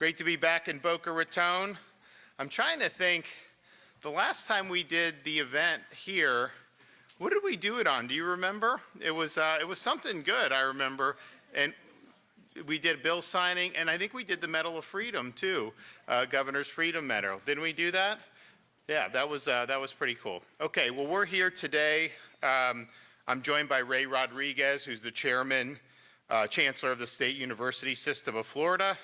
Great to be back in Boca Raton. I'm trying to think, the last time we did the event here, what did we do it on? Do you remember? It was something good, I remember. And we did bill signing, and I think we did the Medal of Freedom too, Governor's Freedom Medal. Didn't we do that? Yeah, that was pretty cool. Okay, well, we're here today. I'm joined by Ray Rodriguez, who's the chairman, chancellor of the State University System of Florida.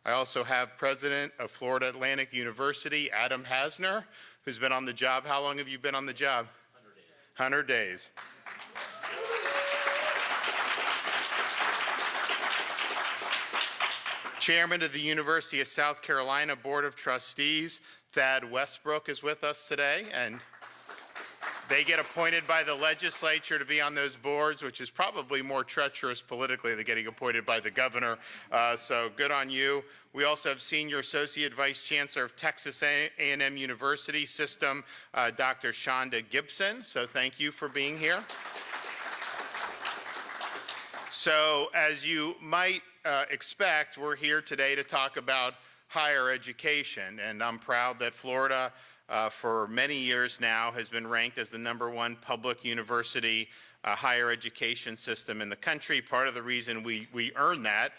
I also have president of Florida Atlantic University, Adam Hasner, who's been on the job. How long have you been on the job? 100 days. 100 days. Chairman of the University of South Carolina Board of Trustees, Thad Westbrook, is with us today, and they get appointed by the legislature to be on those boards, which is probably more treacherous politically than getting appointed by the governor. So good on you. We also have Senior Associate Vice Chancellor of Texas A&M University System, Dr. Shonda Gibson. So thank you for being here. So as you might expect, we're here today to talk about higher education. And I'm proud that Florida, for many years now, has been ranked as the #1 public university higher education system in the country. Part of the reason we earn that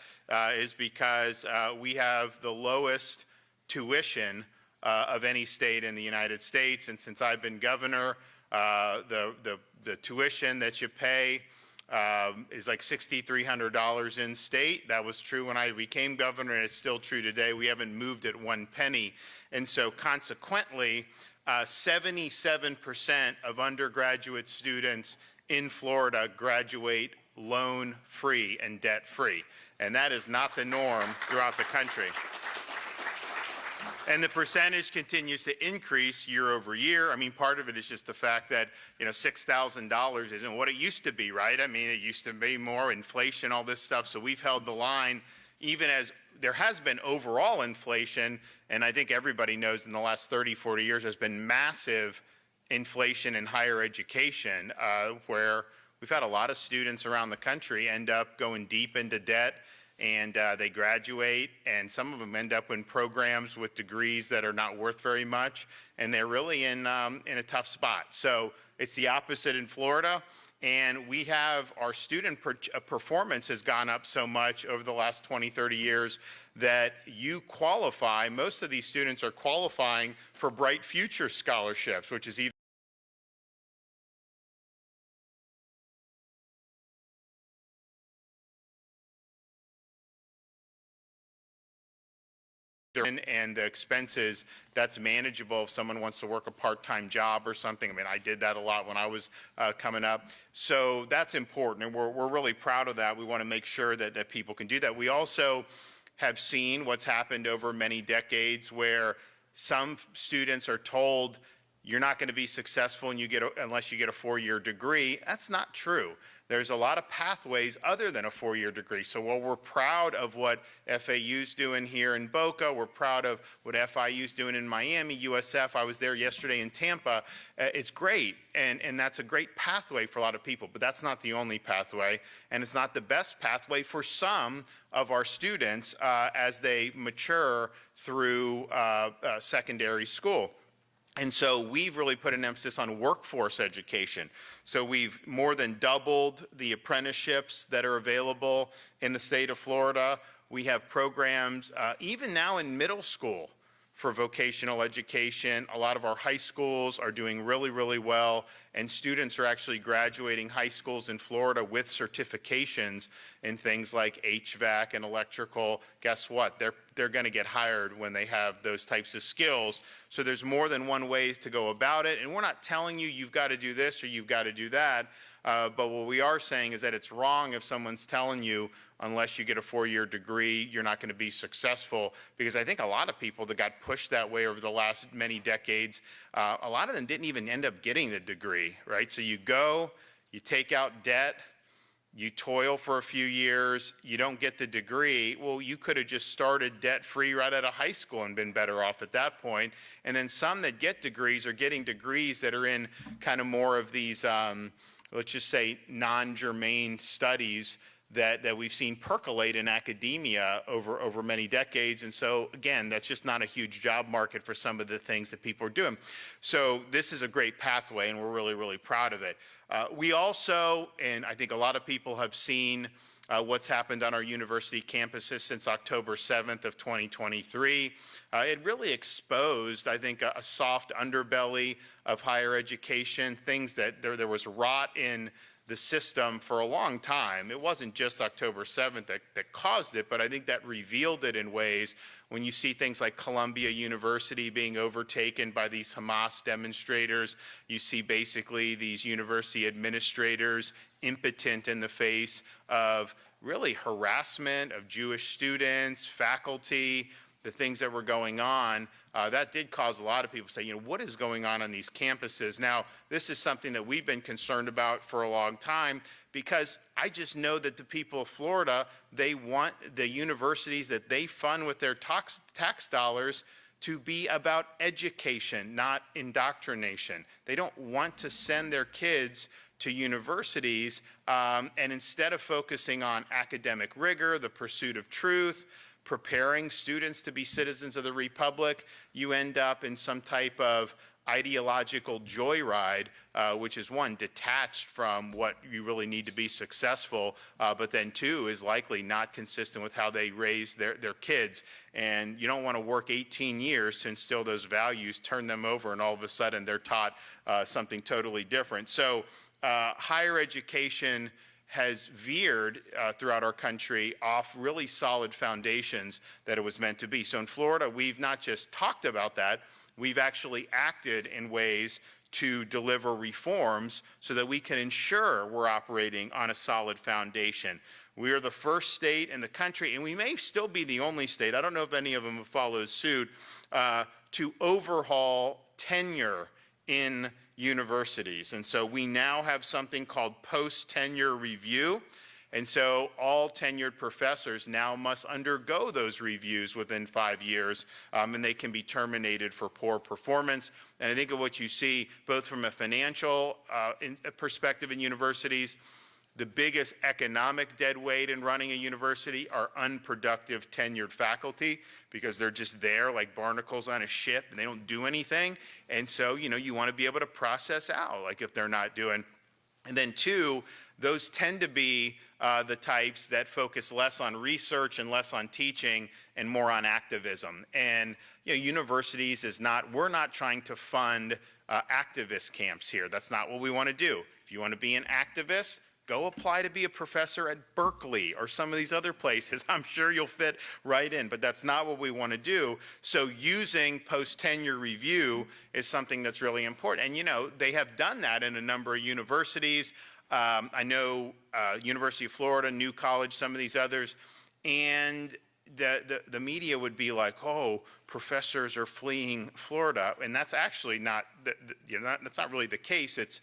is because we have the lowest tuition of any state in the United States. And since I've been governor, the tuition that you pay is like $6,300 in state. That was true when I became governor, and it's still true today. We haven't moved it one penny. And so consequently, 77% of undergraduate students in Florida graduate loan-free and debt-free. And that is not the norm throughout the country. And the percentage continues to increase year over year. I mean, part of it is just the fact that, $6,000 isn't what it used to be, right? I mean, it used to be more inflation, all this stuff. So we've held the line, even as there has been overall inflation, and I think everybody knows in the last 30, 40 years there's been massive inflation in higher education, where we've had a lot of students around the country end up going deep into debt, and they graduate, and some of them end up in programs with degrees that are not worth very much, and they're really in a tough spot. So it's the opposite in Florida. And we have our student performance has gone up so much over the last 20, 30 years that you qualify, most of these students are qualifying for Bright Future scholarships, which is either and the expenses, that's manageable if someone wants to work a part-time job or something. I mean, I did that a lot when I was coming up. So that's important, and we're really proud of that. We want to make sure that people can do that. We also have seen what's happened over many decades where some students are told you're not going to be successful unless you get a 4-year degree. That's not true. There's a lot of pathways other than a 4-year degree. So while we're proud of what FAU's doing here in Boca, we're proud of what FIU's doing in Miami, USF, I was there yesterday in Tampa, it's great. And that's a great pathway for a lot of people, but that's not the only pathway. And it's not the best pathway for some of our students as they mature through secondary school. And so we've really put an emphasis on workforce education. So we've more than doubled the apprenticeships that are available in the state of Florida. We have programs even now in middle school for vocational education. A lot of our high schools are doing really, really well, and students are actually graduating high schools in Florida with certifications in things like HVAC and electrical. Guess what? They're going to get hired when they have those types of skills. So there's more than one way to go about it, and we're not telling you you've got to do this or you've got to do that, but what we are saying is that it's wrong if someone's telling you unless you get a 4-year degree, you're not going to be successful, because I think a lot of people that got pushed that way over the last many decades, a lot of them didn't even end up getting the degree, right? So you go, you take out debt, you toil for a few years, you don't get the degree. Well, you could have just started debt-free right out of high school and been better off at that point. And then some that get degrees are getting degrees that are in kind of more of these, let's just say, non-germane studies that we've seen percolate in academia over many decades. And so again, that's just not a huge job market for some of the things that people are doing. So this is a great pathway, and we're really, really proud of it. We also, and I think a lot of people have seen what's happened on our university campuses since October 7th of 2023. It really exposed, I think, a soft underbelly of higher education, things that there was rot in the system for a long time. It wasn't just October 7th that caused it, but I think that revealed it in ways when you see things like Columbia University being overtaken by these Hamas demonstrators. You see basically these university administrators impotent in the face of really harassment of Jewish students, faculty, the things that were going on. That did cause a lot of people to say, what is going on these campuses? Now, this is something that we've been concerned about for a long time, because I just know that the people of Florida, they want the universities that they fund with their tax dollars to be about education, not indoctrination. They don't want to send their kids to universities, and instead of focusing on academic rigor, the pursuit of truth, preparing students to be citizens of the Republic, you end up in some type of ideological joyride, which is one, detached from what you really need to be successful, but then two, is likely not consistent with how they raise their kids. And you don't want to work 18 years to instill those values, turn them over, and all of a sudden they're taught something totally different. So higher education has veered throughout our country off really solid foundations that it was meant to be. So in Florida, we've not just talked about that, we've actually acted in ways to deliver reforms so that we can ensure we're operating on a solid foundation. We are the first state in the country, and we may still be the only state, I don't know if any of them have followed suit, to overhaul tenure in universities. And so we now have something called post-tenure review. And so all tenured professors now must undergo those reviews within 5 years, and they can be terminated for poor performance. And I think of what you see both from a financial perspective in universities, the biggest economic dead weight in running a university are unproductive tenured faculty, because they're just there like barnacles on a ship and they don't do anything. And so, you want to be able to process out, like if they're not doing. And then two, those tend to be the types that focus less on research and less on teaching and more on activism. And universities we're not trying to fund activist camps here. That's not what we want to do. If you want to be an activist, go apply to be a professor at Berkeley or some of these other places. I'm sure you'll fit right in, but that's not what we want to do. So using post-tenure review is something that's really important. And they have done that in a number of universities. I know University of Florida, New College, some of these others, and the media would be like, oh, professors are fleeing Florida, and that's actually not, that's not really the case. It's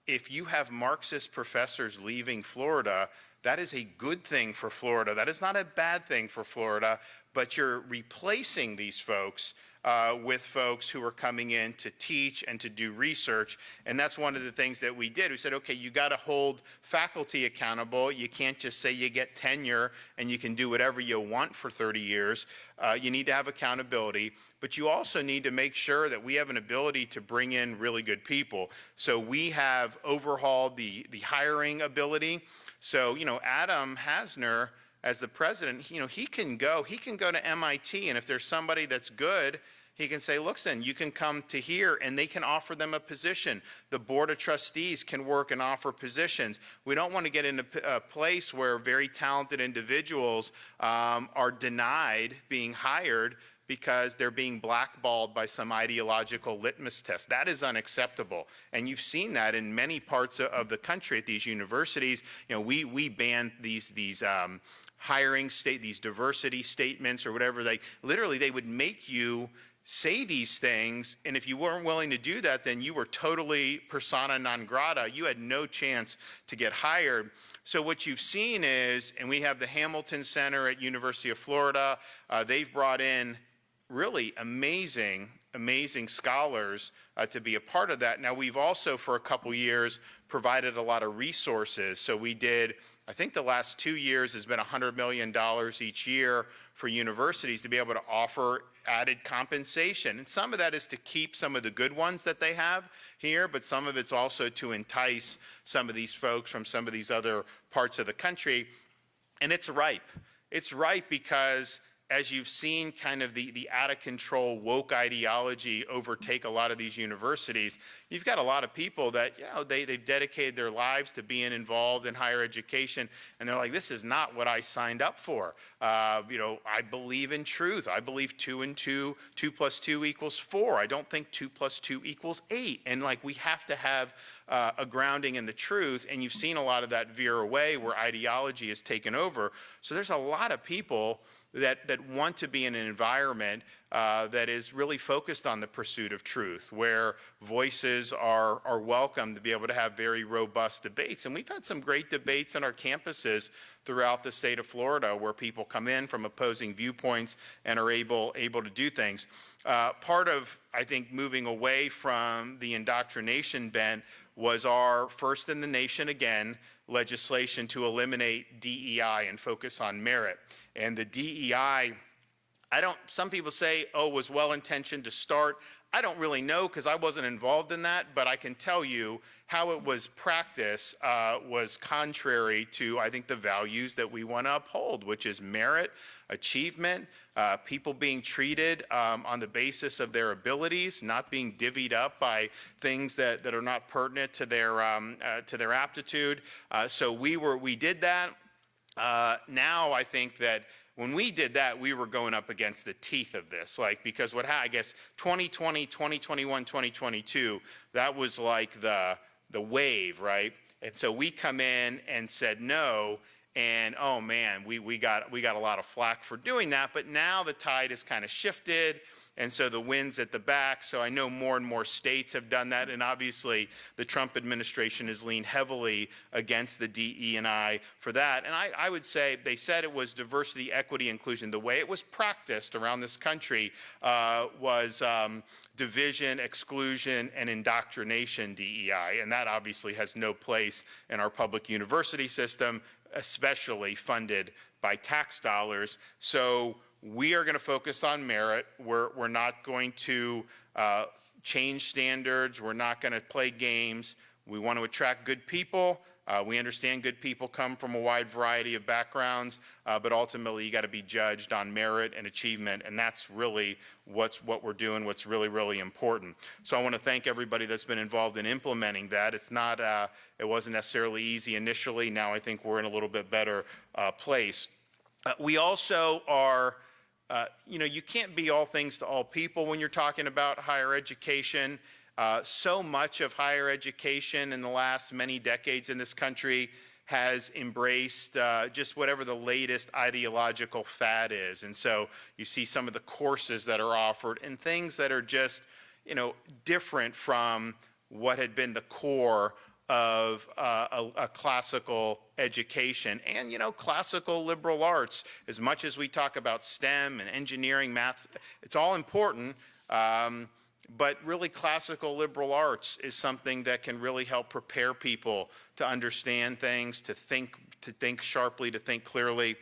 if you have Marxist professors leaving Florida, that is a good thing for Florida. That is not a bad thing for Florida, but you're replacing these folks with folks who are coming in to teach and to do research. And that's one of the things that we did. We said, okay, you got to hold faculty accountable. You can't just say you get tenure and you can do whatever you want for 30 years. You need to have accountability, but you also need to make sure that we have an ability to bring in really good people. So we have overhauled the hiring ability. So, Adam Hasner, as the president, he can go to MIT, and if there's somebody that's good, he can say, listen, you can come to here, and they can offer them a position. The board of trustees can work and offer positions. We don't want to get into a place where very talented individuals are denied being hired because they're being blackballed by some ideological litmus test. That is unacceptable. And you've seen that in many parts of the country at these universities. We banned these hiring these diversity statements or whatever. Literally, they would make you say these things, and if you weren't willing to do that, then you were totally persona non grata. You had no chance to get hired. So what you've seen is, and we have the Hamilton Center at University of Florida, they've brought in really amazing scholars to be a part of that. Now, we've also, for a couple years, provided a lot of resources. So we did I think the last 2 years has been $100 million each year for universities to be able to offer added compensation. And some of that is to keep some of the good ones that they have here, but some of it's also to entice some of these folks from some of these other parts of the country. And it's ripe. It's ripe because as you've seen kind of the out of control woke ideology overtake a lot of these universities, you've got a lot of people that, they've dedicated their lives to being involved in higher education, and they're like, this is not what I signed up for. I believe in truth. I believe 2 and 2 plus 2 equals 4. I don't think 2 plus 2 equals 8. And like, we have to have a grounding in the truth, and you've seen a lot of that veer away where ideology has taken over. So there's a lot of people that want to be in an environment that is really focused on the pursuit of truth, where voices are welcome to be able to have very robust debates. And we've had some great debates on our campuses throughout the state of Florida where people come in from opposing viewpoints and are able to do things. Part of, I think, moving away from the indoctrination bent was our first in the nation, again, legislation to eliminate DEI and focus on merit. And the DEI, some people say, was well-intentioned to start. I don't really know because I wasn't involved in that, but I can tell you how it was practiced was contrary to, I think, the values that we want to uphold, which is merit, achievement, people being treated on the basis of their abilities, not being divvied up by things that are not pertinent to their aptitude. So we did that. Now I think that when we did that, we were going up against the teeth of this, because I guess 2020, 2021, 2022, that was like the wave, right? And so we come in and said no, and oh man, we got a lot of flack for doing that, but now the tide has kind of shifted. And so the wind's at the back. So I know more and more states have done that. And obviously the Trump administration has leaned heavily against the DE&I for that. And I would say they said it was diversity, equity, inclusion. The way it was practiced around this country was division, exclusion, and indoctrination DEI. And that obviously has no place in our public university system, especially funded by tax dollars. So we are going to focus on merit. We're not going to change standards. We're not going to play games. We want to attract good people. We understand good people come from a wide variety of backgrounds, but ultimately you got to be judged on merit and achievement, and that's really what we're doing, what's really, really important. So I want to thank everybody that's been involved in implementing that. It wasn't necessarily easy initially. Now I think we're in a little bit better place. We also are, you can't be all things to all people when you're talking about higher education. So much of higher education in the last many decades in this country has embraced just whatever the latest ideological fad is. And so you see some of the courses that are offered and things that are just, different from what had been the core of a classical education and, classical liberal arts. As much as we talk about STEM and engineering, math, it's all important, but really classical liberal arts is something that can really help prepare people to understand things, to think sharply, to think clearly.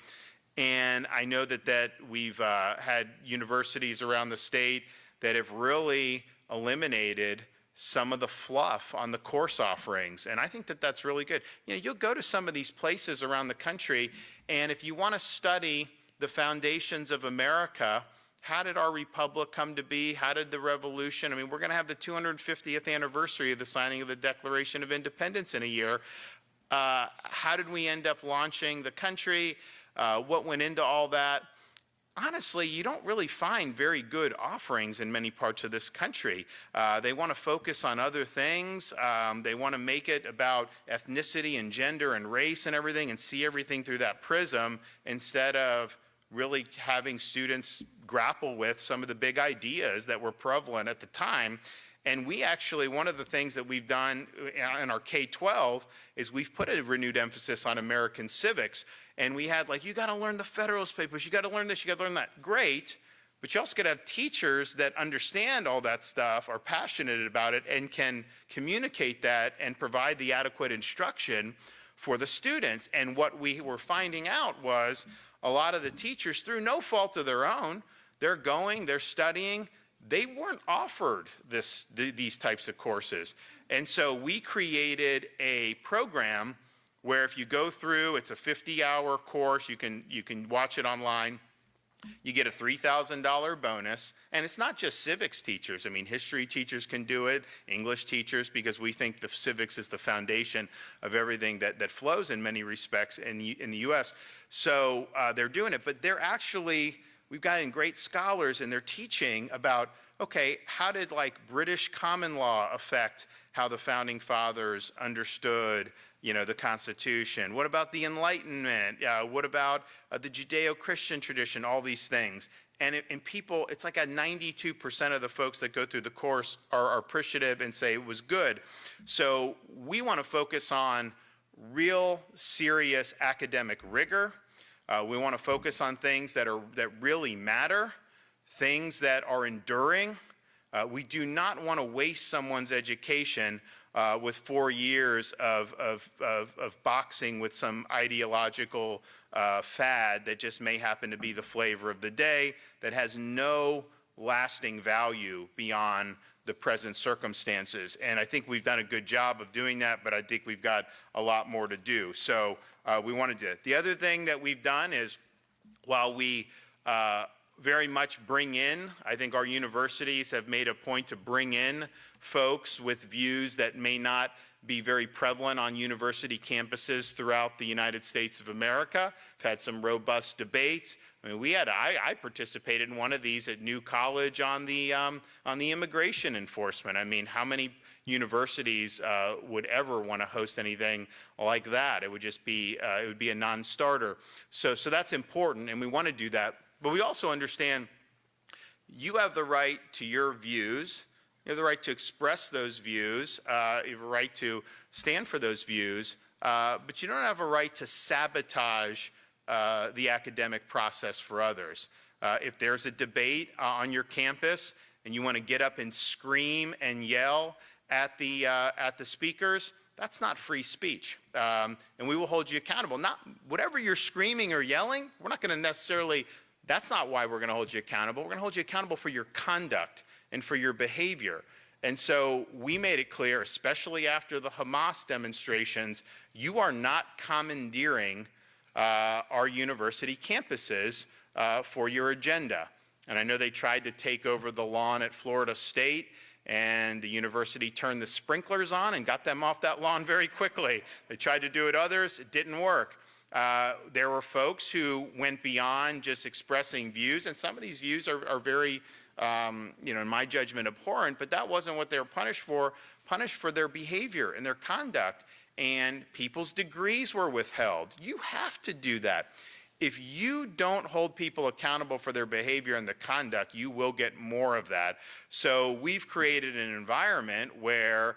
And I know that we've had universities around the state that have really eliminated some of the fluff on the course offerings. And I think that that's really good. You'll go to some of these places around the country, and if you want to study the foundations of America, how did our republic come to be? How did the revolution? I mean, we're going to have the 250th anniversary of the signing of the Declaration of Independence in a year. How did we end up launching the country? What went into all that? Honestly, you don't really find very good offerings in many parts of this country. They want to focus on other things. They want to make it about ethnicity and gender and race and everything and see everything through that prism instead of really having students grapple with some of the big ideas that were prevalent at the time. And we actually, one of the things that we've done in our K-12 is we've put a renewed emphasis on American civics. And we had you got to learn the Federalist Papers, you got to learn this, you got to learn that. Great, but you also got to have teachers that understand all that stuff, are passionate about it, and can communicate that and provide the adequate instruction for the students. And what we were finding out was a lot of the teachers, through no fault of their own, they're going, they're studying, they weren't offered these types of courses. And so we created a program where if you go through, it's a 50-hour course, you can watch it online. You get a $3,000 bonus, and it's not just civics teachers. I mean, history teachers can do it, English teachers, because we think the civics is the foundation of everything that flows in many respects in the U.S. So they're doing it, but they're actually, we've gotten great scholars, and they're teaching about, okay, how did like British common law affect how the founding fathers understood, you know, the Constitution? What about the Enlightenment? What about the Judeo-Christian tradition? All these things. And people, it's like 92% of the folks that go through the course are appreciative and say it was good. So we want to focus on real serious academic rigor. We want to focus on things that really matter, things that are enduring. We do not want to waste someone's education with 4 years of boxing with some ideological fad that just may happen to be the flavor of the day, that has no lasting value beyond the present circumstances. And I think we've done a good job of doing that, but I think we've got a lot more to do. So we want to do it. The other thing that we've done is, while we very much bring in, I think our universities have made a point to bring in folks with views that may not be very prevalent on university campuses throughout the United States of America. We've had some robust debates. I mean, I participated in one of these at New College on the immigration enforcement. I mean, how many universities would ever want to host anything like that? It would just be, it would be a non-starter. So that's important, and we want to do that. But we also understand you have the right to your views. You have the right to express those views. You have a right to stand for those views. But you don't have a right to sabotage the academic process for others. If there's a debate on your campus and you want to get up and scream and yell at the speakers, that's not free speech. And we will hold you accountable. Not whatever you're screaming or yelling, we're not going to necessarily, that's not why we're going to hold you accountable. We're going to hold you accountable for your conduct and for your behavior. And so we made it clear, especially after the Hamas demonstrations, you are not commandeering our university campuses for your agenda. And I know they tried to take over the lawn at Florida State, and the university turned the sprinklers on and got them off that lawn very quickly. They tried to do it others, it didn't work. There were folks who went beyond just expressing views, and some of these views are very, you know, in my judgment, abhorrent, but that wasn't what they were punished for their behavior and their conduct. And people's degrees were withheld. You have to do that. If you don't hold people accountable for their behavior and the conduct, you will get more of that. So we've created an environment where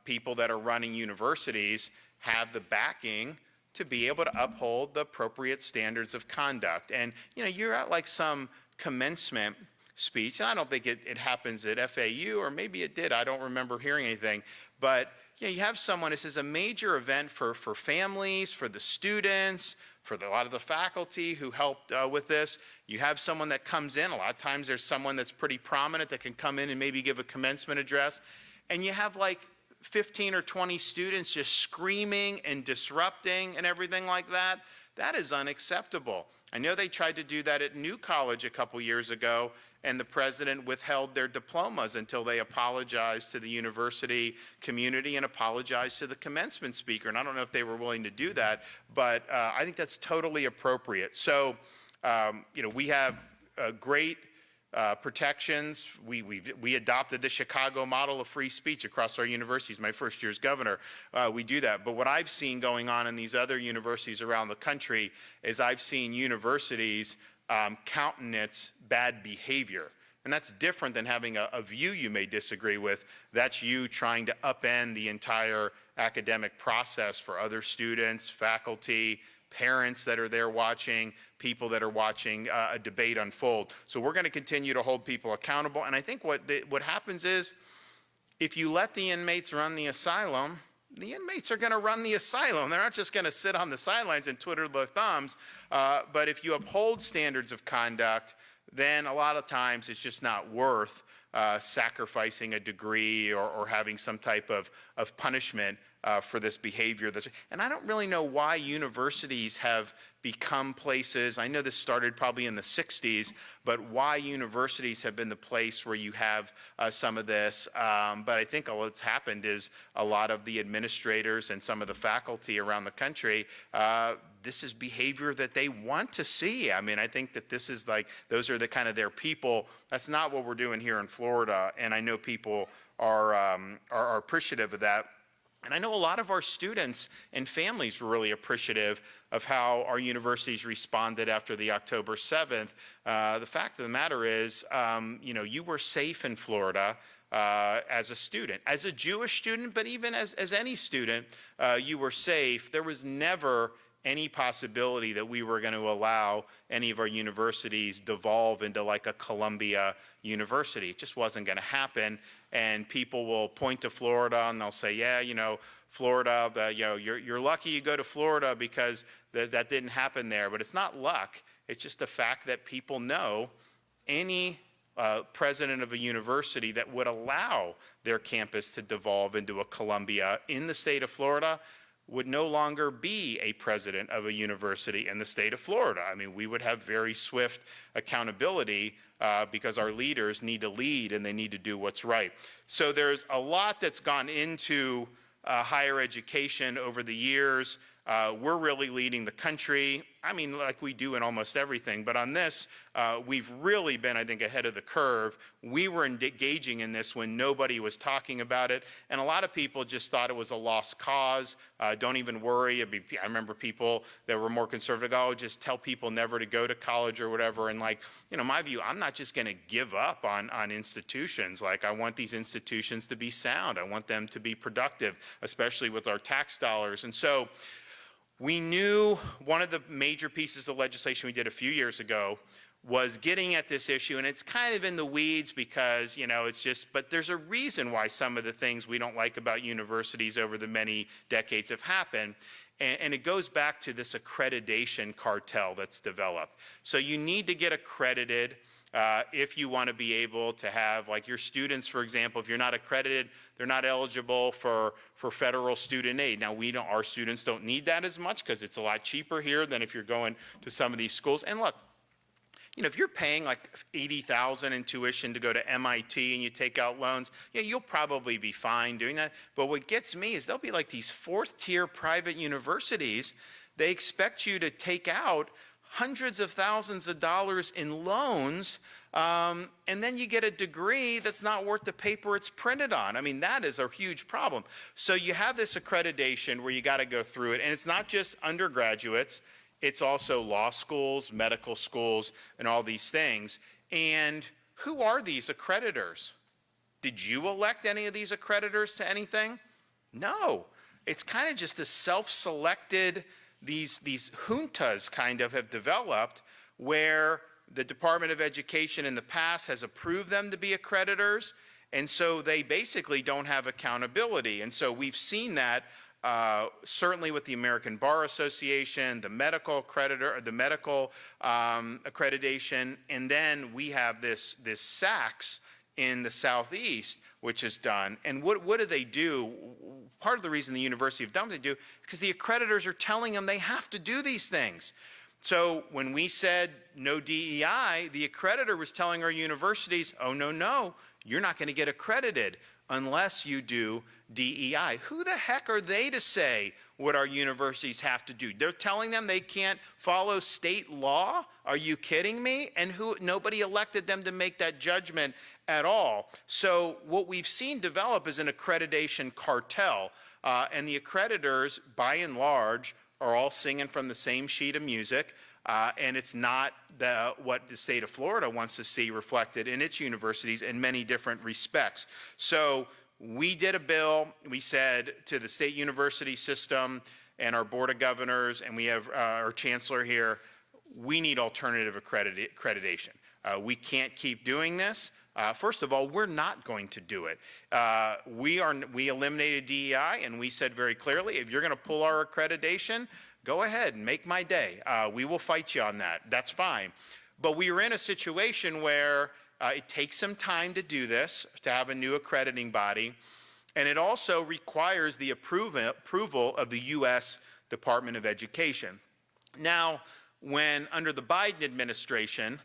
people that are running universities have the backing to be able to uphold the appropriate standards of conduct. And you know, you're at like some commencement speech, and I don't think it happens at FAU, or maybe it did, I don't remember hearing anything, but you know, you have someone, this is a major event for families, for the students, for a lot of the faculty who helped with this. You have someone that comes in, a lot of times there's someone that's pretty prominent that can come in and maybe give a commencement address, and you have like 15 or 20 students just screaming and disrupting and everything like that. That is unacceptable. I know they tried to do that at New College a couple years ago, and the president withheld their diplomas until they apologized to the university community and apologized to the commencement speaker. And I don't know if they were willing to do that, but I think that's totally appropriate. So, you know, we have great protections. We adopted the Chicago model of free speech across our universities. My first year as governor, we do that. But what I've seen going on in these other universities around the country is I've seen universities countenance bad behavior. And that's different than having a view you may disagree with. That's you trying to upend the entire academic process for other students, faculty, parents that are there watching, people that are watching a debate unfold. So we're going to continue to hold people accountable. And I think what happens is, if you let the inmates run the asylum, the inmates are going to run the asylum. They're not just going to sit on the sidelines and twiddle their thumbs. But if you uphold standards of conduct, then a lot of times it's just not worth sacrificing a degree or having some type of punishment for this behavior. And I don't really know why universities have become places, I know this started probably in the 60s, but why universities have been the place where you have some of this. But I think what's happened is a lot of the administrators and some of the faculty around the country, this is behavior that they want to see. I mean, I think that this is like, those are the kind of their people. That's not what we're doing here in Florida, and I know people are appreciative of that. And I know a lot of our students and families were really appreciative of how our universities responded after the October 7th. The fact of the matter is, you know, you were safe in Florida as a student, as a Jewish student, but even as any student, you were safe. There was never any possibility that we were going to allow any of our universities devolve into like a Columbia University. It just wasn't going to happen. And people will point to Florida and they'll say, yeah, you know, Florida, you know, you're lucky you go to Florida because that didn't happen there. But it's not luck. It's just the fact that people know any president of a university that would allow their campus to devolve into a Columbia in the state of Florida would no longer be a president of a university in the state of Florida. I mean, we would have very swift accountability because our leaders need to lead and they need to do what's right. So there's a lot that's gone into higher education over the years. We're really leading the country. I mean, like we do in almost everything, but on this, we've really been, I think, ahead of the curve. We were engaging in this when nobody was talking about it, and a lot of people just thought it was a lost cause. Don't even worry. I remember people that were more conservative, oh, just tell people never to go to college or whatever, and like, you know, my view, I'm not just gonna give up on institutions. Like, I want these institutions to be sound. I want them to be productive, especially with our tax dollars. And so, we knew one of the major pieces of legislation we did a few years ago was getting at this issue, and it's kind of in the weeds because, you know, it's just, but there's a reason why some of the things we don't like about universities over the many decades have happened, and it goes back to this accreditation cartel that's developed. So you need to get accredited if you want to be able to have, like your students, for example, if you're not accredited, they're not eligible for federal student aid. Now, our students don't need that as much because it's a lot cheaper here than if you're going to some of these schools. And look, you know, if you're paying like $80,000 in tuition to go to MIT and you take out loans, yeah, you'll probably be fine doing that. But what gets me is there'll be like these fourth-tier private universities. They expect you to take out hundreds of thousands of dollars in loans, and then you get a degree that's not worth the paper it's printed on. I mean, that is a huge problem. So you have this accreditation where you got to go through it, and it's not just undergraduates, it's also law schools, medical schools, and all these things. And who are these accreditors? Did you elect any of these accreditors to anything? No. It's kind of just a self-selected, these juntas kind of have developed where the Department of Education in the past has approved them to be accreditors, and so they basically don't have accountability. And so we've seen that certainly with the American Bar Association, the medical accreditor, or the medical accreditation, and then we have this SACS in the Southeast, which is done. And what do they do? Part of the reason the university have done what they do is because the accreditors are telling them they have to do these things. So when we said no DEI, the accreditor was telling our universities, oh, no, you're not going to get accredited unless you do DEI. Who the heck are they to say what our universities have to do? They're telling them they can't follow state law? Are you kidding me? And nobody elected them to make that judgment at all. So what we've seen develop is an accreditation cartel, and the accreditors, by and large, are all singing from the same sheet of music, and it's not what the state of Florida wants to see reflected in its universities in many different respects. So we did a bill. We said to the state university system and our board of governors, and we have our chancellor here, we need alternative accreditation. We can't keep doing this. First of all, we're not going to do it. We eliminated DEI, and we said very clearly, if you're going to pull our accreditation, go ahead and make my day. We will fight you on that. That's fine. But we were in a situation where it takes some time to do this, to have a new accrediting body, and it also requires the approval of the U.S. Department of Education. Now, when under the Biden administration,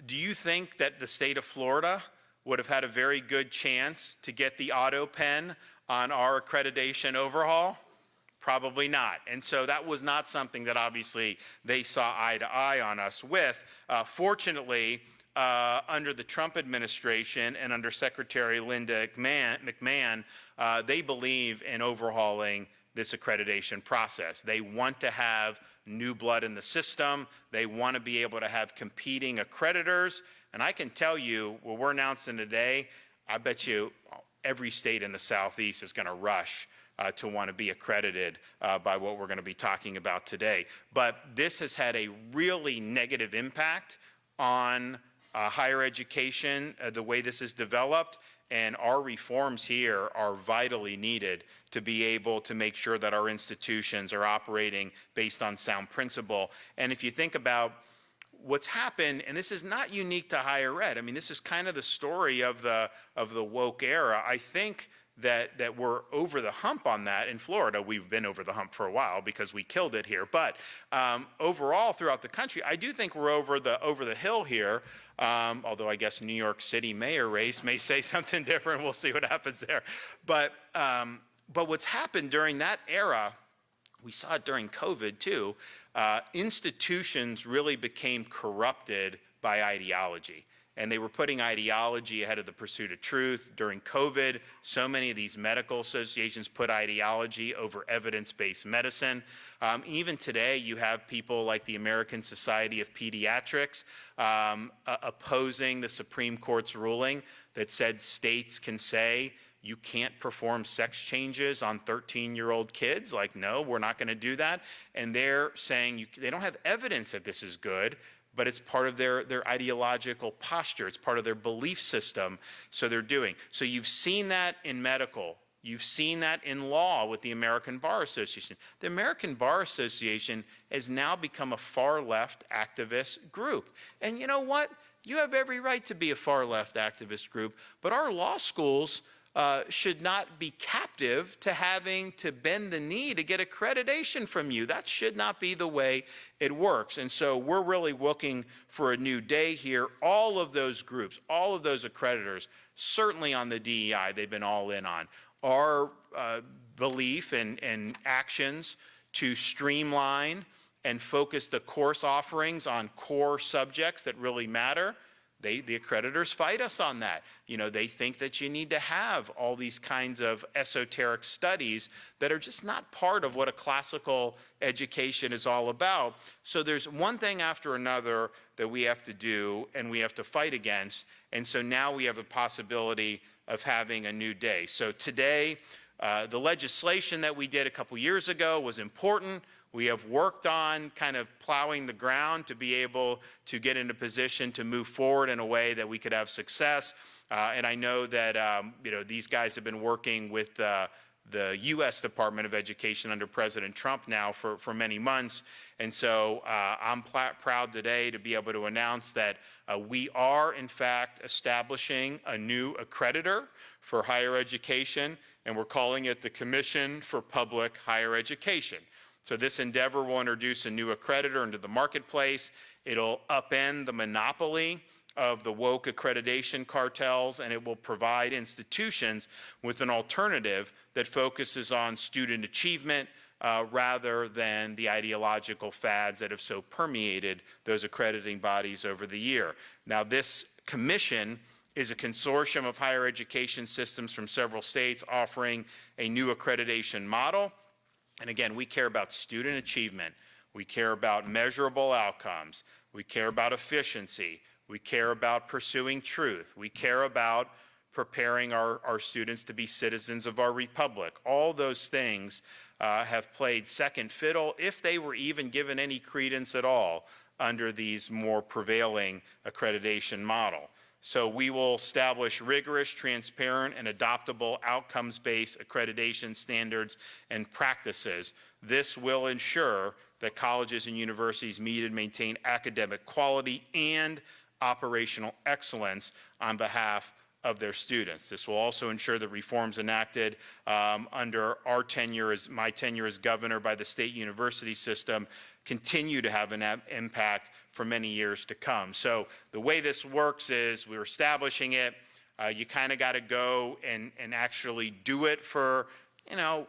do you think that the state of Florida would have had a very good chance to get the auto pen on our accreditation overhaul? Probably not. And so that was not something that obviously they saw eye to eye on us with. Fortunately, under the Trump administration and under Secretary Linda McMahon, they believe in overhauling this accreditation process. They want to have new blood in the system. They want to be able to have competing accreditors. And I can tell you, what we're announcing today, I bet you every state in the Southeast is going to rush to want to be accredited by what we're going to be talking about today. But this has had a really negative impact on higher education, the way this is developed, and our reforms here are vitally needed to be able to make sure that our institutions are operating based on sound principle. And if you think about what's happened, and this is not unique to higher ed, I mean, this is kind of the story of the woke era. I think that we're over the hump on that in Florida. We've been over the hump for a while because we killed it here. But overall, throughout the country, I do think we're over the hill here. Although I guess New York City mayor race may say something different. We'll see what happens there. But what's happened during that era, we saw it during COVID too. Institutions really became corrupted by ideology. And they were putting ideology ahead of the pursuit of truth. During COVID, so many of these medical associations put ideology over evidence-based medicine. Even today, you have people like the American Society of Pediatrics opposing the Supreme Court's ruling that said states can say, you can't perform sex changes on 13-year-old kids. Like, no, we're not going to do that. And they're saying they don't have evidence that this is good, but it's part of their ideological posture. It's part of their belief system, so they're doing. So you've seen that in medical. You've seen that in law with the American Bar Association. The American Bar Association has now become a far-left activist group. And you know what? You have every right to be a far-left activist group, but our law schools should not be captive to having to bend the knee to get accreditation from you. That should not be the way it works. And so we're really looking for a new day here. All of those groups, all of those accreditors, certainly on the DEI, they've been all in on. Our belief and actions to streamline and focus the course offerings on core subjects that really matter. The accreditors fight us on that. You know, they think that you need to have all these kinds of esoteric studies that are just not part of what a classical education is all about. So there's one thing after another that we have to do and we have to fight against. And so now we have the possibility of having a new day. So today, the legislation that we did a couple years ago was important. We have worked on kind of plowing the ground to be able to get into position to move forward in a way that we could have success. And I know that these guys have been working with the U.S. Department of Education under President Trump now for many months. And so I'm proud today to be able to announce that we are, in fact, establishing a new accreditor for higher education, and we're calling it the Commission for Public Higher Education. So this endeavor will introduce a new accreditor into the marketplace. It'll upend the monopoly of the woke accreditation cartels, and it will provide institutions with an alternative that focuses on student achievement rather than the ideological fads that have so permeated those accrediting bodies over the year. Now, this commission is a consortium of higher education systems from several states offering a new accreditation model. And again, we care about student achievement. We care about measurable outcomes. We care about efficiency. We care about pursuing truth. We care about preparing our students to be citizens of our republic. All those things have played second fiddle, if they were even given any credence at all, under these more prevailing accreditation model. So we will establish rigorous, transparent, and adoptable outcomes-based accreditation standards and practices. This will ensure that colleges and universities meet and maintain academic quality and operational excellence on behalf of their students. This will also ensure that reforms enacted under our tenure, my tenure as governor by the state university system, continue to have an impact for many years to come. So the way this works is we're establishing it. You kind of got to go and actually do it for, you know,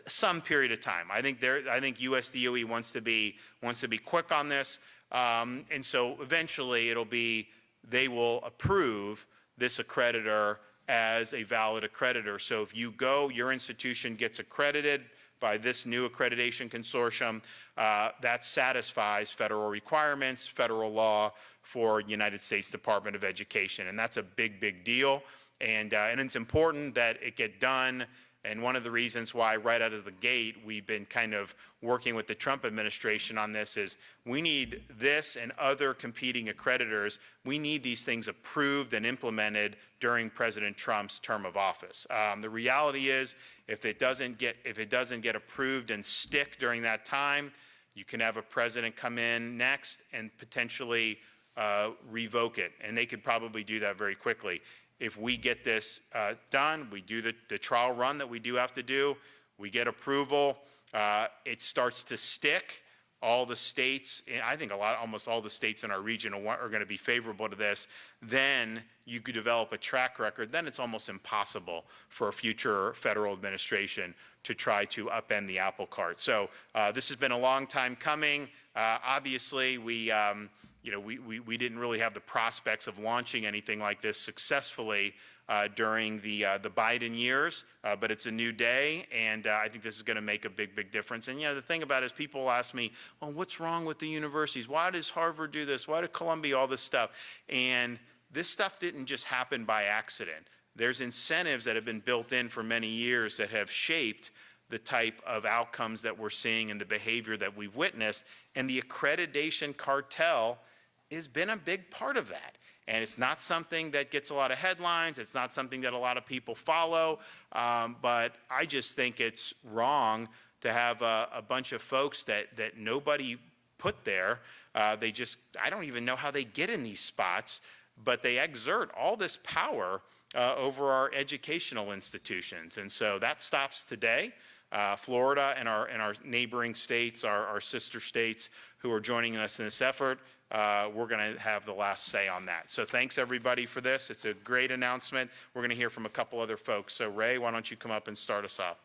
some period of time. I think USDOE wants to be quick on this, and so eventually it'll be they will approve this accreditor as a valid accreditor. So if you go, your institution gets accredited by this new accreditation consortium, that satisfies federal requirements, federal law for United States Department of Education. And that's a big, big deal. And it's important that it get done. And one of the reasons why right out of the gate we've been kind of working with the Trump administration on this is we need this and other competing accreditors. We need these things approved and implemented during President Trump's term of office. The reality is if it doesn't get approved and stick during that time, you can have a president come in next and potentially revoke it. And they could probably do that very quickly. If we get this done, we do the trial run that we do have to do, we get approval, it starts to stick. All the states, I think almost all the states in our region are going to be favorable to this. Then you could develop a track record. Then it's almost impossible for a future federal administration to try to upend the apple cart. So this has been a long time coming. Obviously, we didn't really have the prospects of launching anything like this successfully during the Biden years, but it's a new day, and I think this is going to make a big, big difference. And the thing about it is people ask me, well, what's wrong with the universities? Why does Harvard do this? Why did Columbia, all this stuff? And this stuff didn't just happen by accident. There's incentives that have been built in for many years that have shaped the type of outcomes that we're seeing and the behavior that we've witnessed, and the accreditation cartel has been a big part of that. And it's not something that gets a lot of headlines. It's not something that a lot of people follow. But I just think it's wrong to have a bunch of folks that nobody put there. I don't even know how they get in these spots, but they exert all this power over our educational institutions. And so that stops today. Florida and our neighboring states, our sister states who are joining us in this effort, we're going to have the last say on that. So thanks everybody for this. It's a great announcement. We're going to hear from a couple other folks. So Ray, why don't you come up and start us off?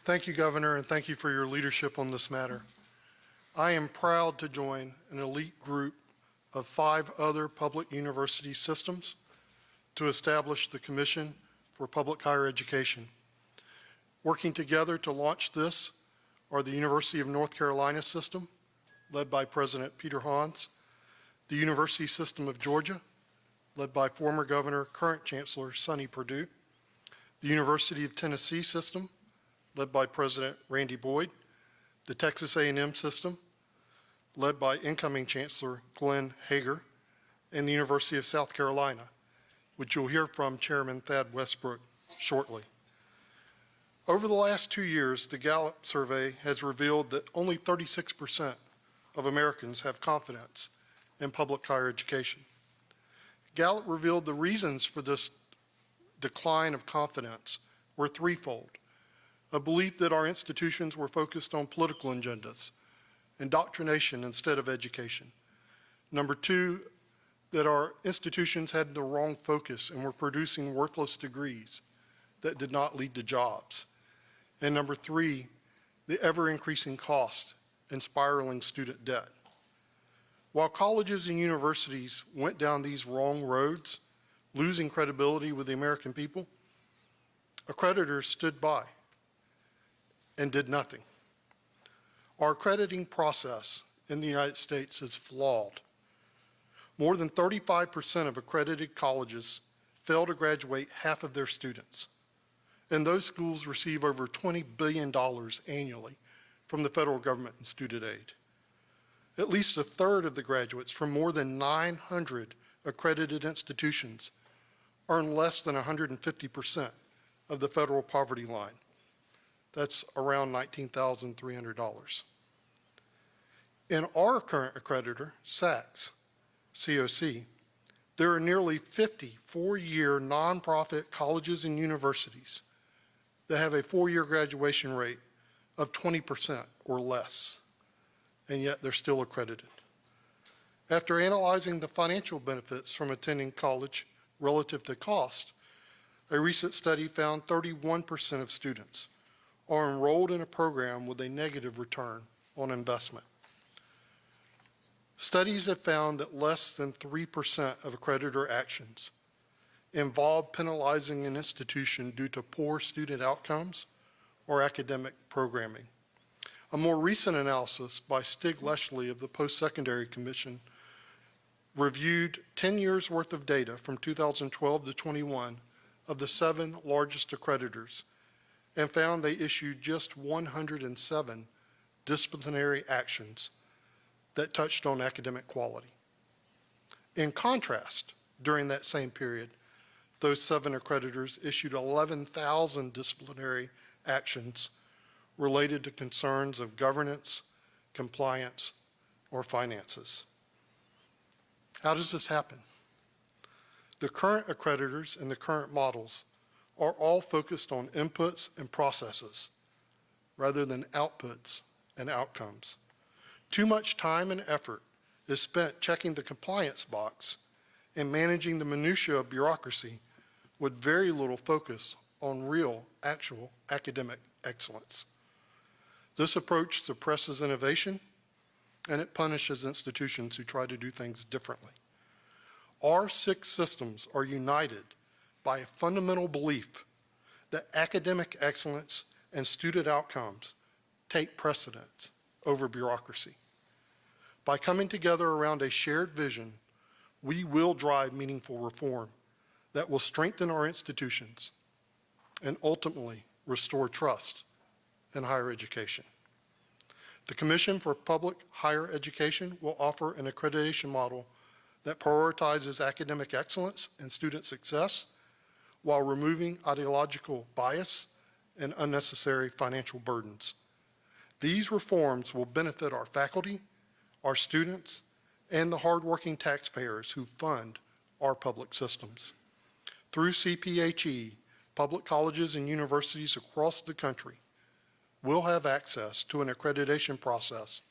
Thank you, Governor, and thank you for your leadership on this matter. I am proud to join an elite group of 5 other public university systems to establish the Commission for Public Higher Education. Working together to launch this are the University of North Carolina system, led by President Peter Hans, the University System of Georgia, led by former Governor, current Chancellor Sonny Perdue, the University of Tennessee system, led by President Randy Boyd, the Texas A&M system, led by incoming Chancellor Glenn Hager, and the University of South Carolina, which you'll hear from Chairman Thad Westbrook shortly. Over the last 2 years, the Gallup survey has revealed that only 36% of Americans have confidence in public higher education. Gallup revealed the reasons for this decline of confidence were threefold: a belief that our institutions were focused on political agendas, indoctrination instead of education. Number 2, that our institutions had the wrong focus and were producing worthless degrees that did not lead to jobs. And number 3, the ever-increasing cost and spiraling student debt. While colleges and universities went down these wrong roads, losing credibility with the American people, accreditors stood by and did nothing. Our accrediting process in the United States is flawed. More than 35% of accredited colleges fail to graduate half of their students. And those schools receive over $20 billion annually from the federal government in student aid. At least a third of the graduates from more than 900 accredited institutions earn less than 150% of the federal poverty line. That's around $19,300. In our current accreditor, SACS, COC, there are nearly 50 four-year nonprofit colleges and universities that have a four-year graduation rate of 20% or less, and yet they're still accredited. After analyzing the financial benefits from attending college relative to cost, a recent study found 31% of students are enrolled in a program with a negative return on investment. Studies have found that less than 3% of accreditor actions involve penalizing an institution due to poor student outcomes or academic programming. A more recent analysis by Stig Leshley of the Post-Secondary Commission reviewed 10 years worth of data from 2012 to 21 of the 7 largest accreditors and found they issued just 107 disciplinary actions that touched on academic quality. In contrast, during that same period, those 7 accreditors issued 11,000 disciplinary actions related to concerns of governance, compliance, or finances. How does this happen? The current accreditors and the current models are all focused on inputs and processes rather than outputs and outcomes. Too much time and effort is spent checking the compliance box and managing the minutiae of bureaucracy with very little focus on real, actual academic excellence. This approach suppresses innovation and it punishes institutions who try to do things differently. Our 6 systems are united by a fundamental belief that academic excellence and student outcomes take precedence over bureaucracy. By coming together around a shared vision, we will drive meaningful reform that will strengthen our institutions and ultimately restore trust in higher education. The Commission for Public Higher Education will offer an accreditation model that prioritizes academic excellence and student success while removing ideological bias and unnecessary financial burdens. These reforms will benefit our faculty, our students, and the hardworking taxpayers who fund our public systems. Through CPHE, public colleges and universities across the country will have access to an accreditation process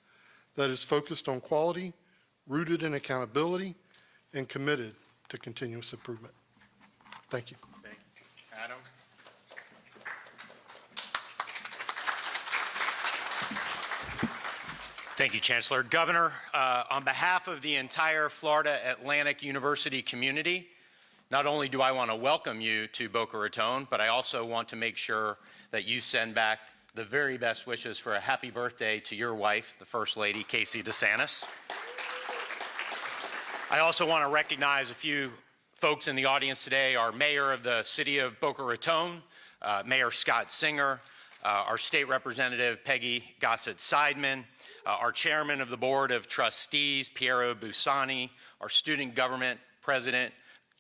that is focused on quality, rooted in accountability, and committed to continuous improvement. Thank you. Thank you. Adam? Thank you, Chancellor. Governor, on behalf of the entire Florida Atlantic University community, not only do I want to welcome you to Boca Raton, but I also want to make sure that you send back the very best wishes for a happy birthday to your wife, the First Lady, Casey DeSantis. I also want to recognize a few folks in the audience today, our mayor of the city of Boca Raton, Mayor Scott Singer, our state representative, Peggy Gossett-Seidman, our chairman of the board of trustees, Piero Busani, our student government president,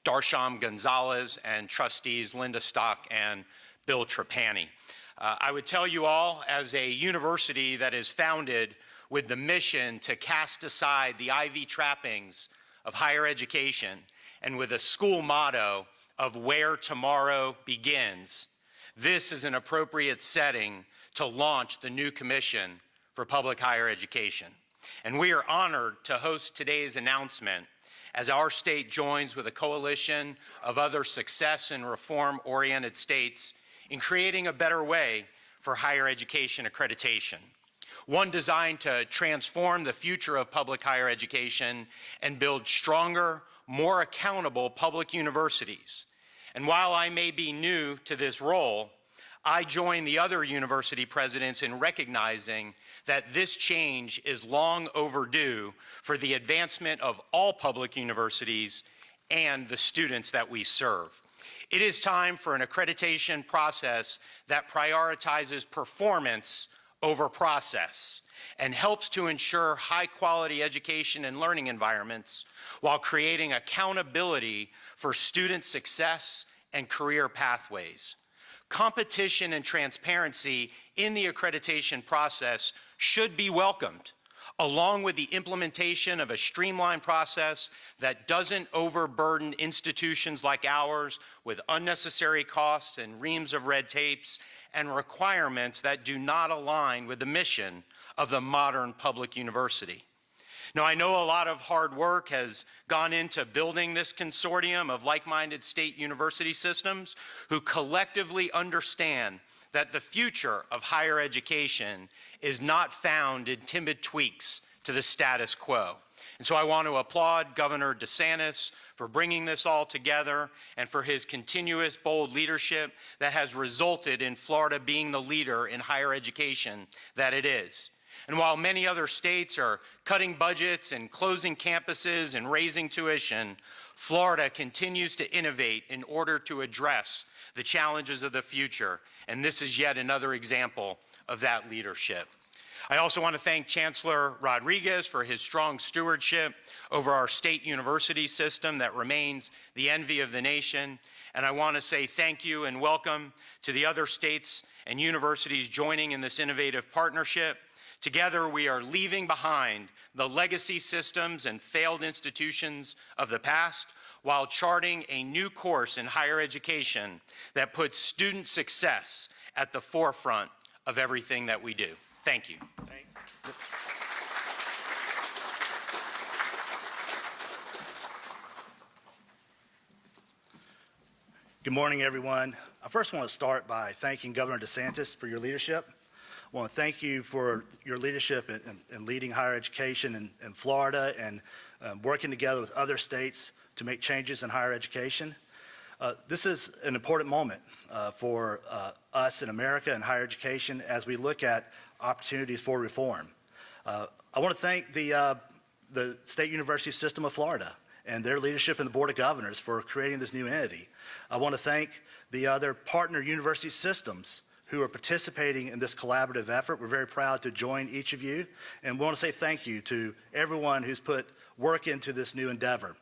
Darsham Gonzalez, and trustees Linda Stock and Bill Trapani. I would tell you all, as a university that is founded with the mission to cast aside the ivy trappings of higher education and with a school motto of where tomorrow begins, this is an appropriate setting to launch the new Commission for Public Higher Education. And we are honored to host today's announcement as our state joins with a coalition of other success and reform-oriented states in creating a better way for higher education accreditation, one designed to transform the future of public higher education and build stronger, more accountable public universities. And while I may be new to this role, I join the other university presidents in recognizing that this change is long overdue for the advancement of all public universities and the students that we serve. It is time for an accreditation process that prioritizes performance over process and helps to ensure high-quality education and learning environments while creating accountability for student success and career pathways. Competition and transparency in the accreditation process should be welcomed, along with the implementation of a streamlined process that doesn't overburden institutions like ours with unnecessary costs and reams of red tapes and requirements that do not align with the mission of the modern public university. Now, I know a lot of hard work has gone into building this consortium of like-minded state university systems who collectively understand that the future of higher education is not found in timid tweaks to the status quo. And so I want to applaud Governor DeSantis for bringing this all together and for his continuous bold leadership that has resulted in Florida being the leader in higher education that it is. And while many other states are cutting budgets and closing campuses and raising tuition, Florida continues to innovate in order to address the challenges of the future. And this is yet another example of that leadership. I also want to thank Chancellor Rodriguez for his strong stewardship over our state university system that remains the envy of the nation. And I want to say thank you and welcome to the other states and universities joining in this innovative partnership. Together, we are leaving behind the legacy systems and failed institutions of the past while charting a new course in higher education that puts student success at the forefront of everything that we do. Thank you. Good morning, everyone. I first want to start by thanking Governor DeSantis for your leadership. I want to thank you for your leadership in leading higher education in Florida and working together with other states to make changes in higher education. This is an important moment for us in America and higher education as we look at opportunities for reform. I want to thank the State University System of Florida and their leadership and the Board of Governors for creating this new entity. I want to thank the other partner university systems who are participating in this collaborative effort. We're very proud to join each of you, and we want to say thank you to everyone who's put work into this new endeavor.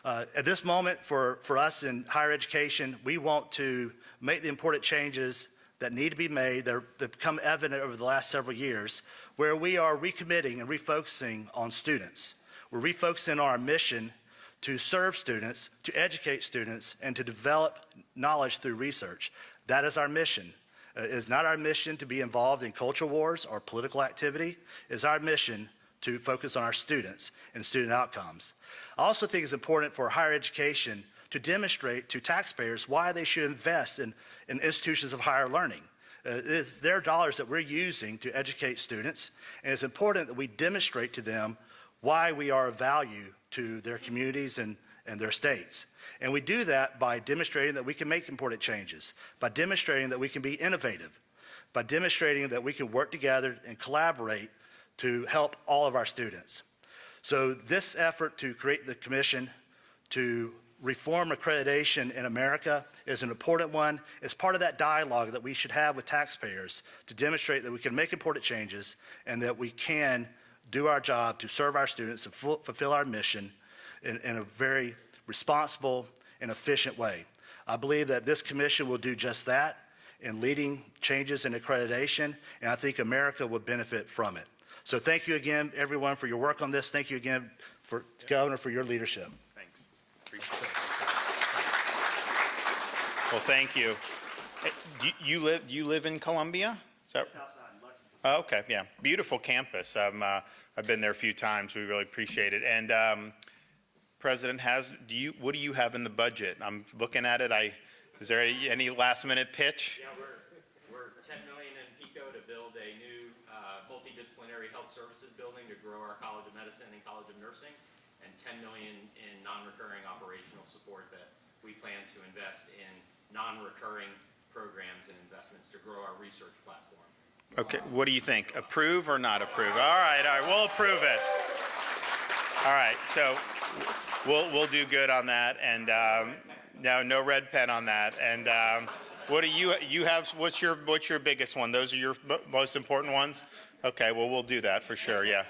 At this moment, for us in higher education, we want to make the important changes that need to be made, that have become evident over the last several years, where we are recommitting and refocusing on students. We're refocusing on our mission to serve students, to educate students, and to develop knowledge through research. That is our mission. It is not our mission to be involved in culture wars or political activity. It is our mission to focus on our students and student outcomes. I also think it's important for higher education to demonstrate to taxpayers why they should invest in institutions of higher learning. It is their dollars that we're using to educate students, and it's important that we demonstrate to them why we are of value to their communities and their states. And we do that by demonstrating that we can make important changes, by demonstrating that we can be innovative, by demonstrating that we can work together and collaborate to help all of our students. So this effort to create the commission to reform accreditation in America is an important one. It's part of that dialogue that we should have with taxpayers to demonstrate that we can make important changes and that we can do our job to serve our students and fulfill our mission in a very responsible and efficient way. I believe that this commission will do just that in leading changes in accreditation, and I think America will benefit from it. So thank you again, everyone, for your work on this. Thank you again, Governor, for your leadership. Thanks. Appreciate it. Well, thank you. Hey, you live in Columbia? Is that? Oh, okay, yeah. Beautiful campus. I've been there a few times. We really appreciate it. And President, what do you have in the budget? I'm looking at it. Is there any last-minute pitch? Yeah, we're $10 million in PICO to build a new multidisciplinary health services building to grow our College of Medicine and College of Nursing, and $10 million in non-recurring operational support that we plan to invest in non-recurring programs and investments to grow our research platform. Okay, what do you think? Approve or not approve? All right, we'll approve it. All right, so we'll do good on that, and no red pen on that. And What do you have, what's your biggest one? Those are your most important ones? Okay, well, we'll do that for sure, yeah. And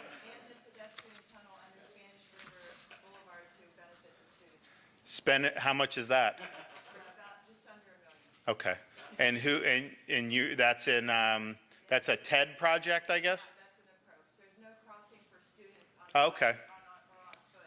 the pedestrian tunnel under Spanish River Boulevard to benefit the students. Spend it, how much is that? About just under $1 million. Okay. And and you, that's a TED project, I guess? That's an approach. There's no crossing for students on Okay. or on foot.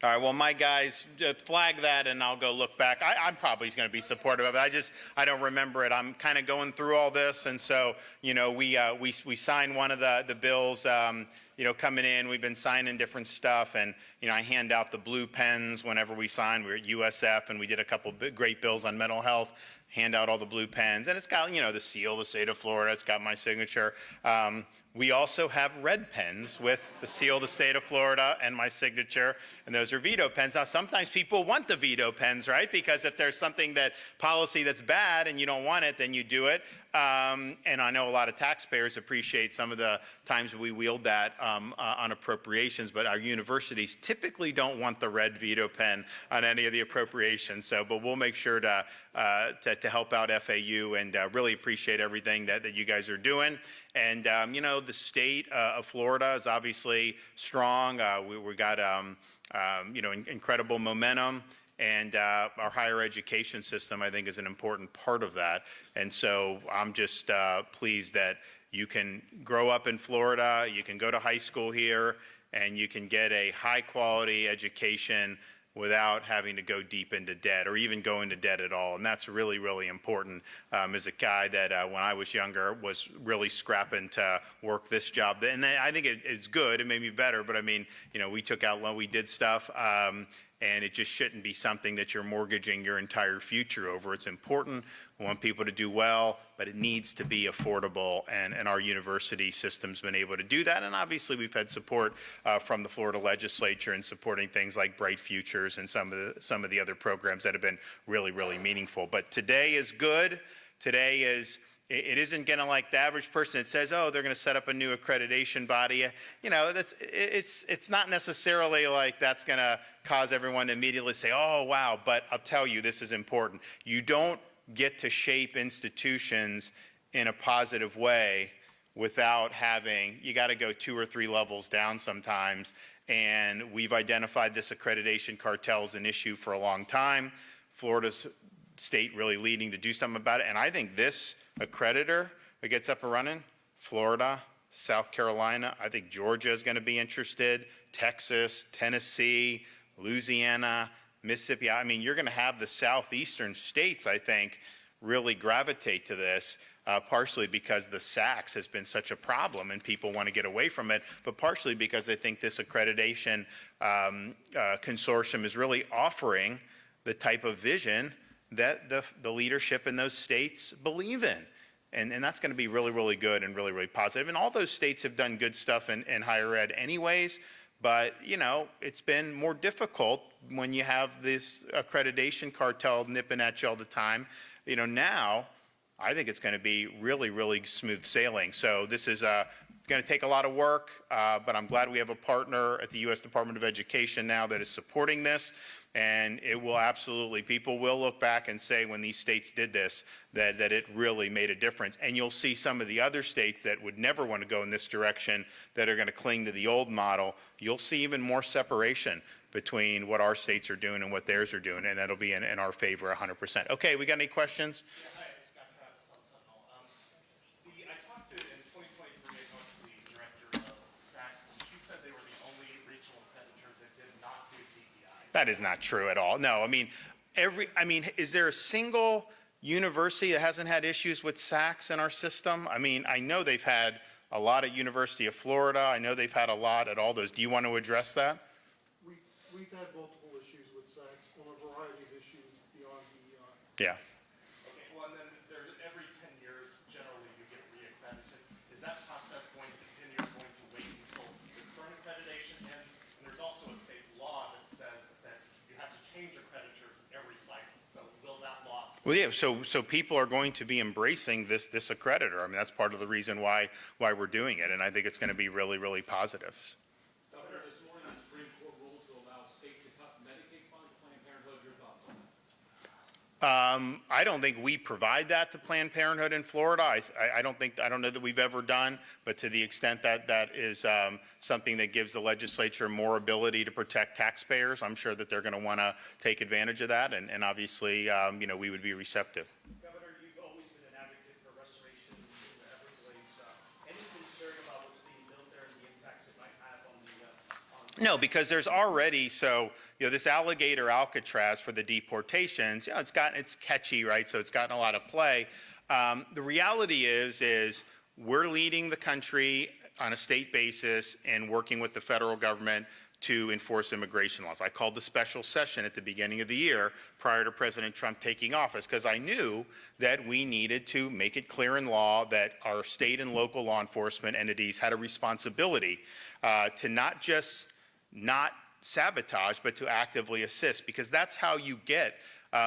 All right, well, my guys, flag that and I'll go look back. I'm probably going to be supportive of it. I don't remember it. I'm kind of going through all this. And so, you know, we signed one of the bills, you know, coming in. We've been signing different stuff. And, you know, I hand out the blue pens whenever we sign. We're at USF and we did a couple great bills on mental health. Hand out all the blue pens. And it's got, you know, the seal of the state of Florida. It's got my signature. We also have red pens with the seal of the state of Florida and my signature, and those are veto pens. Now, sometimes people want the veto pens, right? Because if there's something policy that's bad and you don't want it, then you do it. And I know a lot of taxpayers appreciate some of the times we wield that on appropriations, but our universities typically don't want the red veto pen on any of the appropriations. So, but we'll make sure to help out FAU and really appreciate everything that you guys are doing. And, you know, the state of Florida is obviously strong. We got, you know, incredible momentum. And our higher education system, I think, is an important part of that. And so I'm just pleased that you can grow up in Florida, you can go to high school here, and you can get a high-quality education without having to go deep into debt or even go into debt at all. And that's really, really important. As a guy that when I was younger was really scrapping to work this job. And I think it's good. It made me better. But I mean, you know, we took out loan, we did stuff. And it just shouldn't be something that you're mortgaging your entire future over. It's important. We want people to do well, but it needs to be affordable. And our university system's been able to do that. And obviously, we've had support from the Florida legislature in supporting things like Bright Futures and some of the other programs that have been really, really meaningful. But today is good. Today is. It isn't going to, like the average person that says, oh, they're going to set up a new accreditation body. You know, it's not necessarily like that's going to cause everyone to immediately say, oh, wow. But I'll tell you, this is important. You don't get to shape institutions in a positive way without you got to go 2 or 3 levels down sometimes. And we've identified this accreditation cartel as an issue for a long time. Florida's state really leading to do something about it. And I think this accreditor that gets up and running, Florida, South Carolina, I think Georgia is going to be interested, Texas, Tennessee, Louisiana, Mississippi. I mean, you're going to have the southeastern states, I think, really gravitate to this, partially because the SACS has been such a problem and people want to get away from it, but partially because they think this accreditation consortium is really offering the type of vision that the leadership in those states believe in. And that's going to be really, really good and really, really positive. And all those states have done good stuff in higher ed anyways, but, you know, it's been more difficult when you have this accreditation cartel nipping at you all the time. You know, now, I think it's going to be really, really smooth sailing. So this is going to take a lot of work, but I'm glad we have a partner at the U.S. Department of Education now that is supporting this. And it will absolutely, people will look back and say when these states did this, that it really made a difference. And you'll see some of the other states that would never want to go in this direction that are going to cling to the old model. You'll see even more separation between what our states are doing and what theirs are doing. And that'll be in our favor 100%. Okay, we got any questions? Hi, it's Scott Travis on Sentinel. I talked to, in 2023, I talked to the director of SACS, and she said they were the only regional accreditor that did not do DEI. That is not true at all. No, I mean, is there a single university that hasn't had issues with SACS in our system? I mean, I know they've had a lot at University of Florida. I know they've had a lot at all those. Do you want to address that? We've had multiple issues with SACS on a variety of issues beyond DEI. Yeah. Okay, well, and then every 10 years, generally, you get reaccredited. Is that process going to continue or going to wait until the current accreditation ends? And there's also a state law that says that you have to change accreditors every cycle. So will that law? Well, yeah, so people are going to be embracing this accreditor. I mean, that's part of the reason why we're doing it, and I think it's going to be really, really positive. Governor, this morning the Supreme Court ruled to allow states to cut Medicaid funds. Planned Parenthood, your thoughts on I don't think we provide that to Planned Parenthood in Florida. I don't know that we've ever done, but to the extent that that is something that gives the legislature more ability to protect taxpayers, I'm sure that they're going to want to take advantage of that, and obviously, we would be receptive. Governor, you've always been an advocate for restoration in the Everglades. Any concern about what's being built there and the impacts it might have on the No, because there's already, this alligator Alcatraz for the deportations, it's catchy, right? So it's gotten a lot of play. The reality is we're leading the country on a state basis and working with the federal government to enforce immigration laws. I called the special session at the beginning of the year prior to President Trump taking office because I knew that we needed to make it clear in law that our state and local law enforcement entities had a responsibility to not just not sabotage, but to actively assist, because that's how you get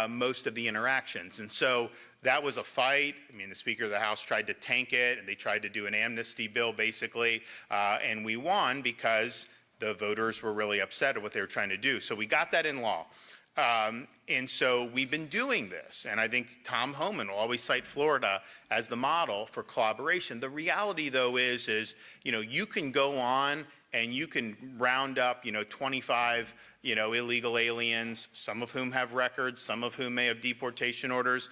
most of the interactions. And so that was a fight. I mean, the Speaker of the House tried to tank it, and they tried to do an amnesty bill, basically, and we won because the voters were really upset at what they were trying to do. So we got that in law. And so we've been doing this, and I think Tom Homan will always cite Florida as the model for collaboration. The reality, though, is you can go on and you can round up, 25, illegal aliens, some of whom have records, some of whom may have deportation orders,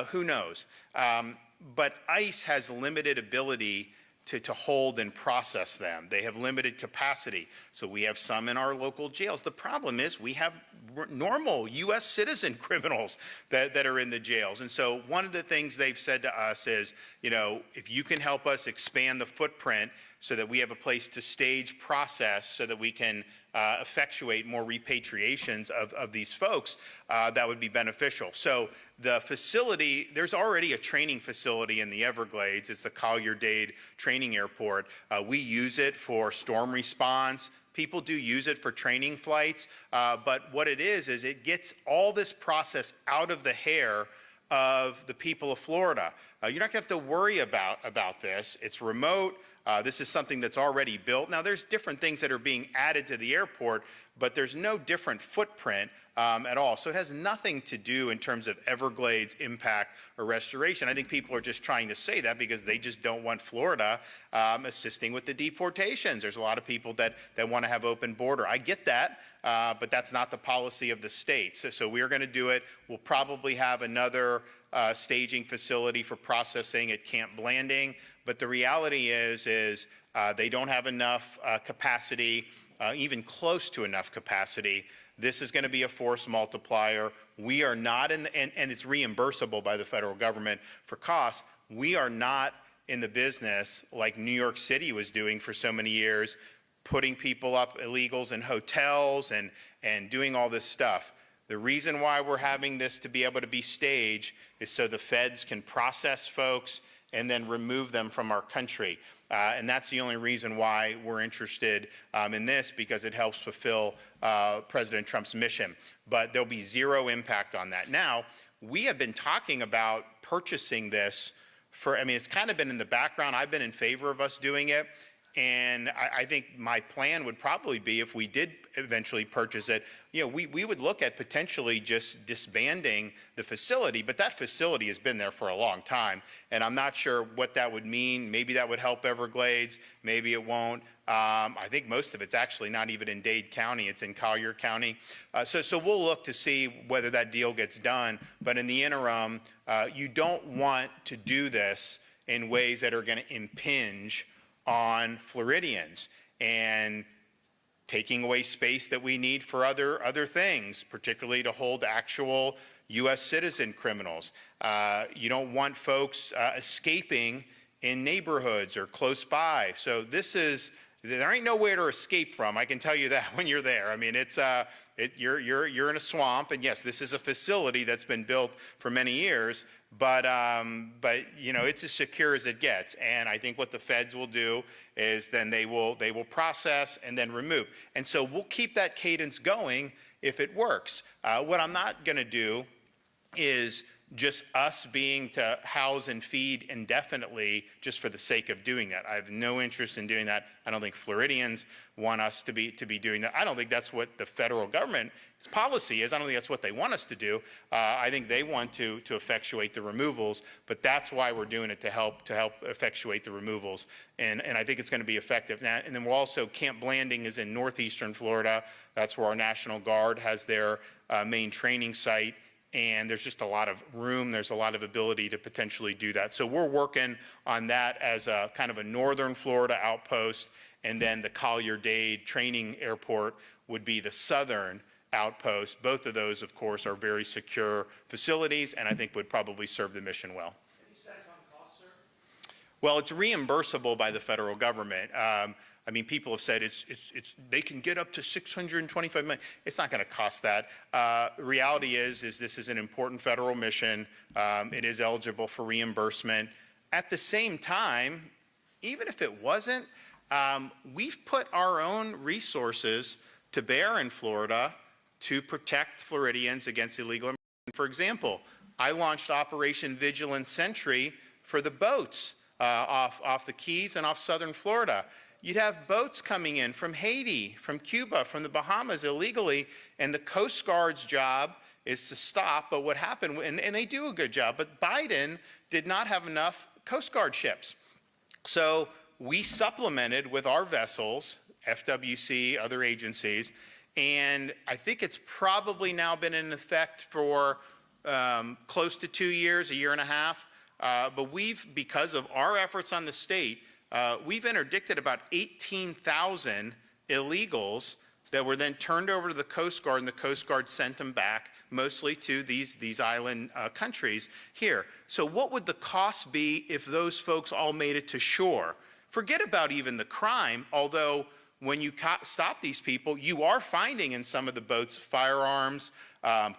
who knows? But ICE has limited ability to hold and process them. They have limited capacity. So we have some in our local jails. The problem is we have normal U.S. citizen criminals that are in the jails. And so one of the things they've said to us is, if you can help us expand the footprint so that we have a place to stage process so that we can effectuate more repatriations of these folks, that would be beneficial. So the facility, there's already a training facility in the Everglades. It's the Collier-Dade Training Airport. We use it for storm response. People do use it for training flights, but what it is it gets all this process out of the hair of the people of Florida. You're not going to have to worry about this. It's remote. This is something that's already built. Now, there's different things that are being added to the airport, but there's no different footprint at all. So it has nothing to do in terms of Everglades impact or restoration. I think people are just trying to say that because they just don't want Florida assisting with the deportations. There's a lot of people that want to have open border. I get that, but that's not the policy of the state. So we're going to do it. We'll probably have another staging facility for processing at Camp Blanding. But the reality is they don't have enough capacity, even close to enough capacity. This is going to be a force multiplier. We are not and it's reimbursable by the federal government for costs. We are not in the business like New York City was doing for so many years, putting people up, illegals, in hotels and doing all this stuff. The reason why we're having this to be able to be staged is so the feds can process folks and then remove them from our country. And that's the only reason why we're interested in this, because it helps fulfill President Trump's mission. But there'll be zero impact on that. Now, we have been talking about purchasing this it's kind of been in the background. I've been in favor of us doing it. And I think my plan would probably be, if we did eventually purchase it, we would look at potentially just disbanding the facility, but that facility has been there for a long time, and I'm not sure what that would mean. Maybe that would help Everglades, maybe it won't. I think most of it's actually not even in Dade County, it's in Collier County. So we'll look to see whether that deal gets done, but in the interim, you don't want to do this in ways that are going to impinge on Floridians and taking away space that we need for other things, particularly to hold actual U.S. citizen criminals. You don't want folks escaping in neighborhoods or close by. So there ain't nowhere to escape from. I can tell you that when you're there. I mean, you're in a swamp, and yes, this is a facility that's been built for many years, but it's as secure as it gets. And I think what the feds will do is then they will process and then remove. And so we'll keep that cadence going if it works. What I'm not going to do is just us being to house and feed indefinitely just for the sake of doing that. I have no interest in doing that. I don't think Floridians want us to be doing that. I don't think that's what the federal government's policy is. I don't think that's what they want us to do. I think they want to effectuate the removals, but that's why we're doing it, to help effectuate the removals. And I think it's going to be effective. Now, and then we're also, Camp Blanding is in northeastern Florida. That's where our National Guard has their main training site. And there's just a lot of room, there's a lot of ability to potentially do that. So we're working on that as a kind of a northern Florida outpost, and then the Collier-Dade training airport would be the southern outpost. Both of those, of course, are very secure facilities, and I think would probably serve the mission well. Any sense on cost, sir? Well, it's reimbursable by the federal government. I mean, people have said they can get up to $625 million. It's not going to cost that. Reality is this is an important federal mission. It is eligible for reimbursement. At the same time, even if it wasn't, we've put our own resources to bear in Florida to protect Floridians against illegal immigration. For example, I launched Operation Vigilant Sentry for the boats off the Keys and off southern Florida. You'd have boats coming in from Haiti, from Cuba, from the Bahamas illegally, and the Coast Guard's job is to stop. But what happened, and they do a good job, but Biden did not have enough Coast Guard ships. So we supplemented with our vessels, FWC, other agencies, and I think it's probably now been in effect for close to 2 years, a year and a half. But because of our efforts on the state, we've interdicted about 18,000 illegals that were then turned over to the Coast Guard, and the Coast Guard sent them back, mostly to these island countries here. So what would the cost be if those folks all made it to shore? Forget about even the crime, although when you stop these people, you are finding in some of the boats firearms,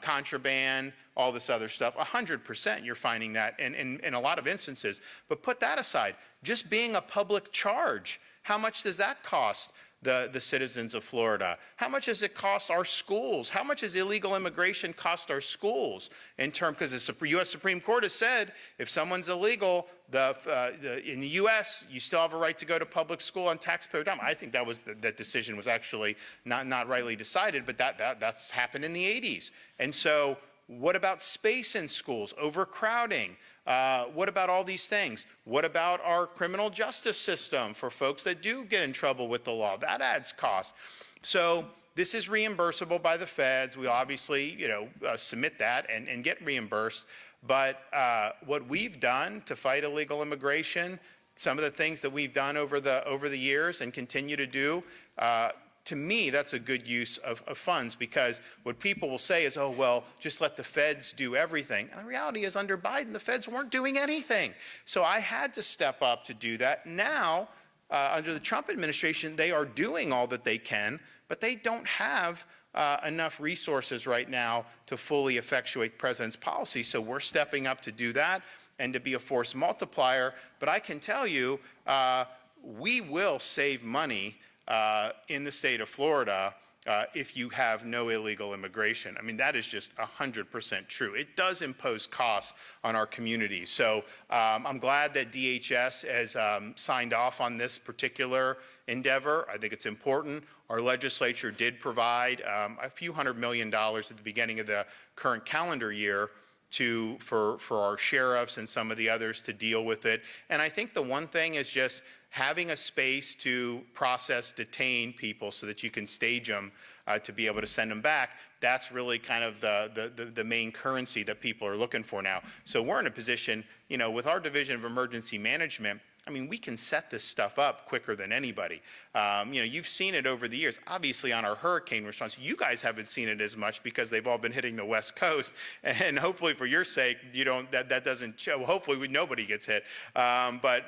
contraband, all this other stuff. 100% you're finding that in a lot of instances. But put that aside, just being a public charge, how much does that cost the citizens of Florida? How much does it cost our schools? How much does illegal immigration cost our schools in terms, because the U.S. Supreme Court has said if someone's illegal, in the U.S., you still have a right to go to public school on taxpayer dime. I think that decision was actually not rightly decided, but that's happened in the 80s. And so what about space in schools, overcrowding? What about all these things? What about our criminal justice system for folks that do get in trouble with the law? That adds cost. So this is reimbursable by the feds. We obviously, submit that and get reimbursed. But what we've done to fight illegal immigration, some of the things that we've done over the years and continue to do, to me, that's a good use of funds, because what people will say is, oh, well, just let the feds do everything. And the reality is, under Biden, the feds weren't doing anything. So I had to step up to do that. Now, under the Trump administration, they are doing all that they can, but they don't have enough resources right now to fully effectuate the president's policy. So we're stepping up to do that and to be a force multiplier. But I can tell you, we will save money in the state of Florida if you have no illegal immigration. I mean, that is just 100% true. It does impose costs on our communities. So I'm glad that DHS has signed off on this particular endeavor. I think it's important. Our legislature did provide a few $100 million at the beginning of the current calendar year for our sheriffs and some of the others to deal with it. And I think the one thing is just having a space to process, detain people so that you can stage them to be able to send them back. That's really kind of the main currency that people are looking for now. So we're in a position, with our Division of Emergency Management, I mean, we can set this stuff up quicker than anybody. You've seen it over the years. Obviously, on our hurricane response, you guys haven't seen it as much because they've all been hitting the West Coast. And hopefully, for your sake, that doesn't show. Hopefully, nobody gets hit. But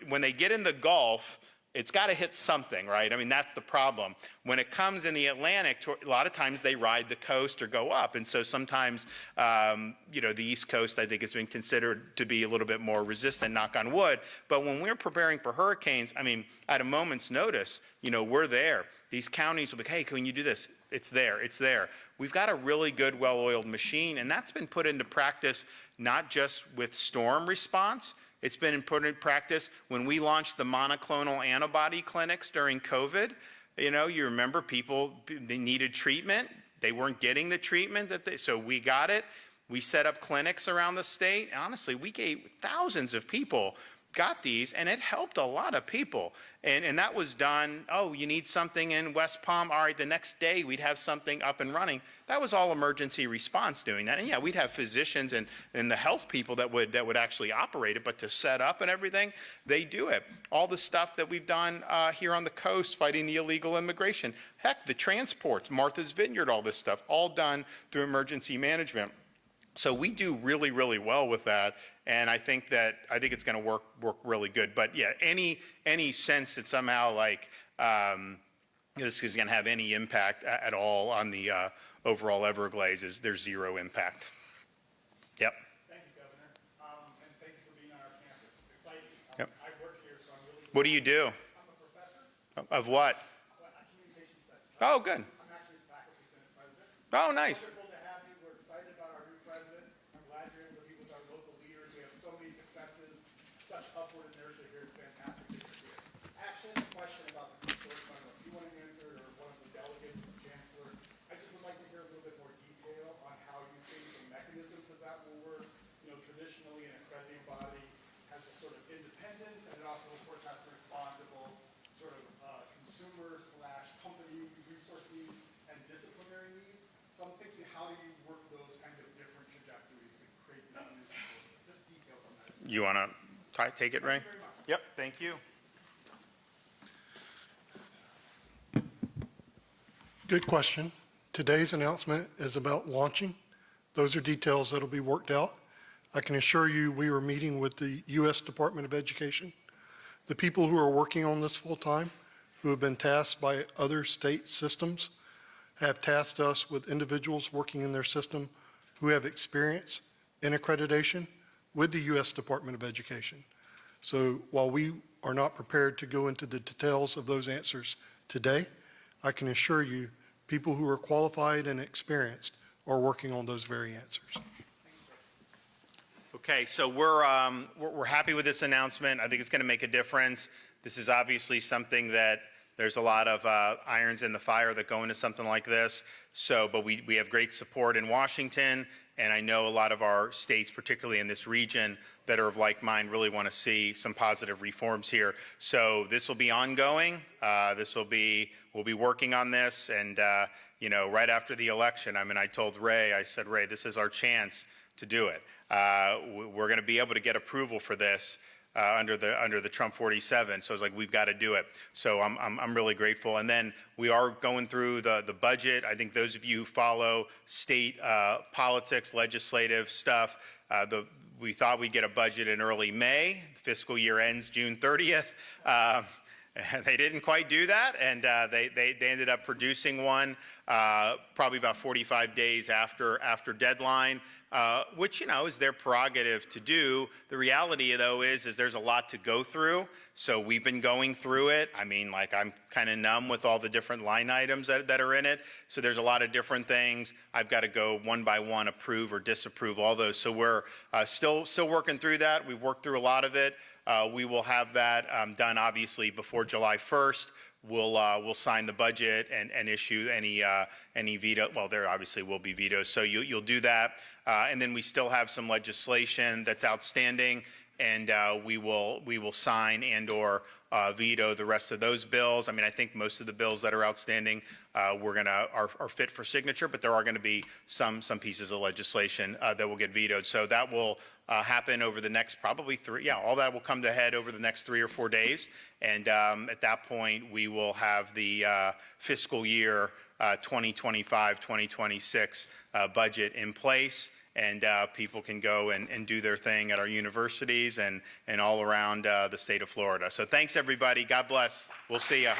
when they get in the Gulf, it's got to hit something, right? I mean, that's the problem. When it comes in the Atlantic, a lot of times they ride the coast or go up. And so sometimes, you know, the East Coast, I think, has been considered to be a little bit more resistant, knock on wood. But when we're preparing for hurricanes, I mean, at a moment's notice, you know, we're there. These counties will be, hey, can you do this? It's there, it's there. We've got a really good, well-oiled machine, and that's been put into practice not just with storm response. It's been put in practice when we launched the monoclonal antibody clinics during COVID. You know, you remember people, they needed treatment. They weren't getting the treatment so we got it. We set up clinics around the state. Honestly, we gave thousands of people got these, and it helped a lot of people. And that was done, oh, you need something in West Palm, all right, the next day we'd have something up and running. That was all emergency response doing that. And yeah, we'd have physicians and the health people that would actually operate it, but to set up and everything, they do it. All the stuff that we've done here on the coast, fighting the illegal immigration. Heck, the transports, Martha's Vineyard, all this stuff, all done through emergency management. So we do really, really well with that, and I think it's going to work really good. But yeah, any sense that somehow like this is going to have any impact at all on the overall Everglades, there's zero impact. Yep. Thank you, Governor, and thank you for being on our campus. It's exciting. Yep. I work here, so I'm really. What do you do? I'm a professor Of what? of communication studies. Oh, good. I'm actually the faculty senate president. Oh, nice. Wonderful to have you. We're excited about our new president. I'm glad you're able to meet with our local leaders. We have so many successes, such upward inertia here. It's fantastic that you're here. I actually have a question about the consortium. I don't know if you want to answer it or one of the delegates, the chancellor. I just would like to hear a little bit more detail on how you think the mechanisms of that will work. You know, traditionally an accrediting body has a sort of independence, and it also, of course, has to respond to both sort of consumer/company resource needs and disciplinary needs. So I'm thinking, how do you work those kind of different trajectories to create this new consortium? Just details on that. You want to take it, Ray? Thank you very much. Yep, thank you. Good question. Today's announcement is about launching. Those are details that'll be worked out. I can assure you we are meeting with the U.S. Department of Education. The people who are working on this full-time, who have been tasked by other state systems, have tasked us with individuals working in their system who have experience in accreditation with the U.S. Department of Education. So while we are not prepared to go into the details of those answers today, I can assure you people who are qualified and experienced are working on those very answers. Okay, so we're happy with this announcement. I think it's going to make a difference. This is obviously something that there's a lot of irons in the fire that go into something like this. So, but we have great support in Washington, and I know a lot of our states, particularly in this region, that are of like mind, really want to see some positive reforms here. So this will be ongoing. We'll be working on this, and you know, right after the election, I mean, I told Ray, I said, Ray, this is our chance to do it. We're going to be able to get approval for this under the Trump 47. So it's like, we've got to do it. So I'm really grateful. And then we are going through the budget. I think those of you who follow state politics, legislative stuff, we thought we'd get a budget in early May. The fiscal year ends June 30th. They didn't quite do that, and they ended up producing one probably about 45 days after deadline, which, you know, is their prerogative to do. The reality, though, is there's a lot to go through. So we've been going through it. I mean, like, I'm kind of numb with all the different line items that are in it. So there's a lot of different things. I've got to go one by one, approve or disapprove all those. So we're still working through that. We've worked through a lot of it. We will have that done, obviously, before July 1st. We'll sign the budget and issue any veto. Well, there obviously will be vetoes, so you'll do that. And then we still have some legislation that's outstanding, and we will sign and/or veto the rest of those bills. I mean, I think most of the bills that are outstanding are fit for signature, but there are going to be some pieces of legislation that will get vetoed. So that will happen over the next probably all that will come to head over the next 3 or 4 days. And at that point, we will have the fiscal year 2025, 2026 budget in place. And people can go and do their thing at our universities and all around the state of Florida. So thanks, everybody. God bless. We'll see you.